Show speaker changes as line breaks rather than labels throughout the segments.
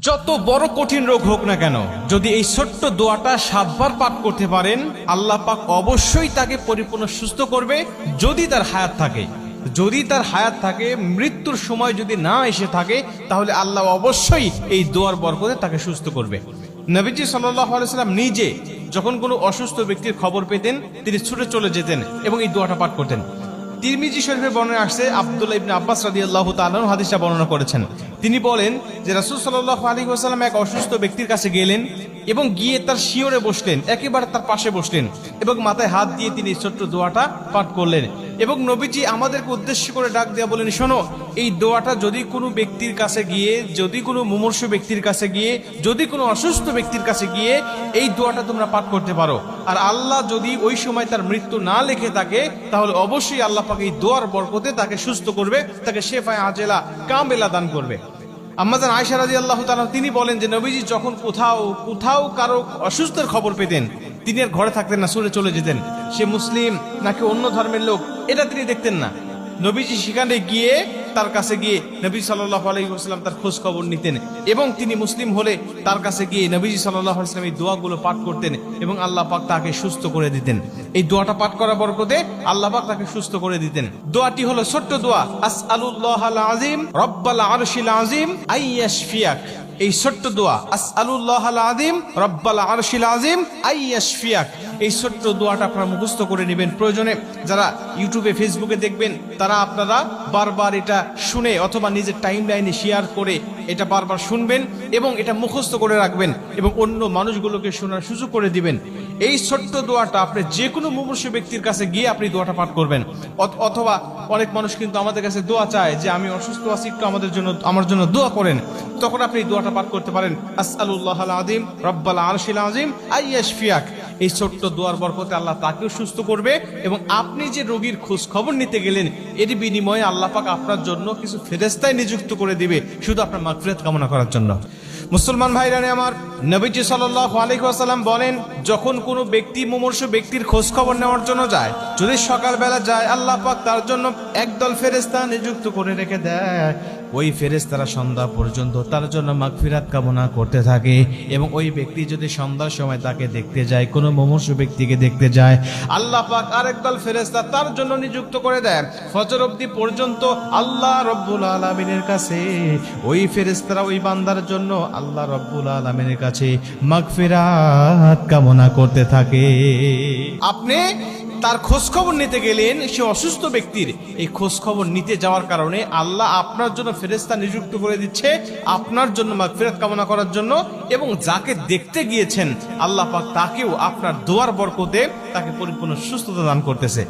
যত বড় কঠিন রোগ হোক না কেন, যদি এই ছোট্ট দোয়াটা 7 বার পাঠ করতে পারেন, আল্লাহ পাক অবশ্যই তাকে পরিপূর্ণ সুস্থ করবে। যদি তার হায়াত থাকে, মৃত্যুর সময় যদি না এসে থাকে, তাহলে আল্লাহ অবশ্যই এই দোয়ার বরকতে তাকে সুস্থ করবে। নবীজি সাল্লাল্লাহু আলাইহি ওয়াসাল্লাম নিজে যখন কোনো অসুস্থ ব্যক্তির খবর পেতেন, তিনি ছুটে চলে যেতেন এবং এই দোয়াটা পাঠ করতেন। তিরমিজি শরীফের বর্ণনায় আসছে, আব্দুল্লাহ ইবনে আব্বাস রাদিয়াল্লাহু তাআলা আনহু হাদিসটা বর্ণনা করেছেন। তিনি বলেন যে রাসূল সাল্লাল্লাহু আলাইহি ওয়াসাল্লাম এক অসুস্থ ব্যক্তির কাছে গেলেন এবং গিয়ে তার শিয়রে বসলেন, একেবারে তার পাশে বসলেন এবং মাথায় হাত দিয়ে তিনি ছোট্ট দোয়াটা পাঠ করলেন। এবং নবীজি আমাদেরকে উদ্দেশ্য করে ডাক দেয়া বলেন, শোনো, এই দোয়াটা যদি কোনো ব্যক্তির কাছে গিয়ে, যদি কোনো মুমূর্ষু ব্যক্তির কাছে গিয়ে, যদি কোনো অসুস্থ ব্যক্তির কাছে গিয়ে এই দোয়াটা তোমরা পাঠ করতে পারো, আর আল্লাহ যদি ওই সময় তার মৃত্যু না লিখে থাকে, তাহলে অবশ্যই আল্লাহ পাক এই দোয়ার বরকতে তাকে সুস্থ করবে, তাকে শেফায়ে আজেলা কামেলা দান করবে। আম্মাজান আয়েশা রাদিয়াল্লাহু তাআলা তিনি বলেন যে নবীজি যখন কোথাও কারো অসুস্থের খবর পেতেন, তিনি আর ঘরে থাকতেন না, ছুটে চলে যেতেন। সে মুসলিম নাকি অন্য ধর্মের লোক, এটা তিনি দেখতেন না। নবীজি সেখানে গিয়ে, তার কাছে গিয়ে নবী সাল্লাল্লাহু আলাইহি ওয়াসাল্লাম তার খোঁজ খবর নিতেন এবং তিনি মুসলিম হলে তার কাছে গিয়ে নবীজি সাল্লাল্লাহু আলাইহি ওয়াসাল্লাম এই দোয়াগুলো পাঠ করতেন এবং আল্লাহ পাক তাকে সুস্থ করে দিতেন। এই দোয়াটা পাঠ করার বরকতে আল্লাহ পাক তাকে সুস্থ করে দিতেন। দোয়াটি হলো ছোট্ট দোয়া, আসআলুল্লাহাল আযীম রব্বাল আরশিল আযীম আইয়াশফিয়াক। এই ছোট্ট দোয়া, আসআলুল্লাহাল আযীম রব্বাল আরশিল আযীম আইয়াশফিয়াক, এই ছোট্ট দোয়াটা আপনারা মুখস্থ করে নেবেন। প্রয়োজনে যারা ইউটিউবে ফেসবুকে দেখবেন, তারা আপনারা বারবার এটা শুনে অথবা নিজের টাইম লাইনে শেয়ার করে এটা বারবার শুনবেন এবং এটা মুখস্থ করে রাখবেন এবং অন্য মানুষগুলোকে শোনার সুযোগ করে দিবেন। এই ছোট্ট দোয়াটা আপনি যে কোনো মুমূর্ষু ব্যক্তির কাছে গিয়ে আপনি দোয়াটা পাঠ করবেন। অথবা অনেক মানুষ কিন্তু আমাদের কাছে দোয়া চায় যে আমি অসুস্থ আছি, একটু আমার জন্য দোয়া করেন। তখন আপনি দোয়াটা পাঠ করতে পারেন, আসআলুল্লাহাল আযীম রব্বাল আরশিল আযীম আইয়াশফিয়াক। এই ছোট্ট দোয়ার বরকতে আল্লাহ তাকেও সুস্থ করবে এবং আপনি যে রোগীর খোঁজ খবর নিতে গেলেন, এর বিনিময়ে আল্লাহ পাক আপনার জন্য কিছু ফেরেশতায় নিযুক্ত করে দিবে, শুধু আপনার মাগফিরাত কামনা করার জন্য। মুসলমান ভাইরানে আমার, নবীজি সাল্লাল্লাহু আলাইহি ওয়াসাল্লাম বলেন, যখন কোনো ব্যক্তি মুমূর্ষু ব্যক্তির খোঁজ খবর নেওয়ার জন্য যায়, যদি সকালবেলা যায়, আল্লাহ পাক তার জন্য একদল ফেরেশতা নিযুক্ত করে রেখে দেয়। ওই ফেরেশতারা সন্ধ্যা পর্যন্ত তার জন্য মাগফিরাত কামনা করতে থাকে এবং ওই ব্যক্তি যদি সন্ধ্যার সময় তাকে দেখতে যায়, কোনো মুমূর্ষু ব্যক্তিকে দেখতে যায়, আল্লাহ পাক আরেকদল ফেরেশতা তার জন্য নিযুক্ত করে দেয়। ফজর অবধি পর্যন্ত আল্লাহ রব্বুল আলামিনের কাছে ওই ফেরেশতারা ওই বান্দার জন্য আল্লাহ রব্বুল আলামিনের কাছে মাগফিরাত কামনা করতে থাকে। আপনি তার খোঁজ খবর নিতে গেলেন, সে অসুস্থ ব্যক্তির, এই খোঁজ খবর নিতে যাওয়ার কারণে আল্লাহ আপনার জন্য ফেরেশতা নিযুক্ত করে দিচ্ছে আপনার জন্য মাগফিরাত কামনা করার জন্য, এবং যাকে দেখতে গিয়েছেন আল্লাহ পাক তাকেও আপনার দোয়ার বরকতে তাকে পরিপূর্ণ সুস্থতা দান করতেছে।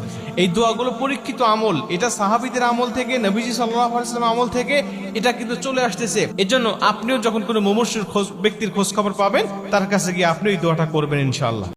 এই দোয়াগুলো পরীক্ষিত আমল, এটা সাহাবীদের আমল থেকে, নবীজি সাল্লাল্লাহু আলাইহি ওয়াসাল্লাম আমল থেকে এটা কিন্তু চলে আসতেছে। এজন্য আপনিও যখন কোনো মুমূর্ষু ব্যক্তির খোঁজ খবর পাবেন, তার কাছে গিয়ে আপনি এই দোয়াটা করবেন ইনশাআল্লাহ।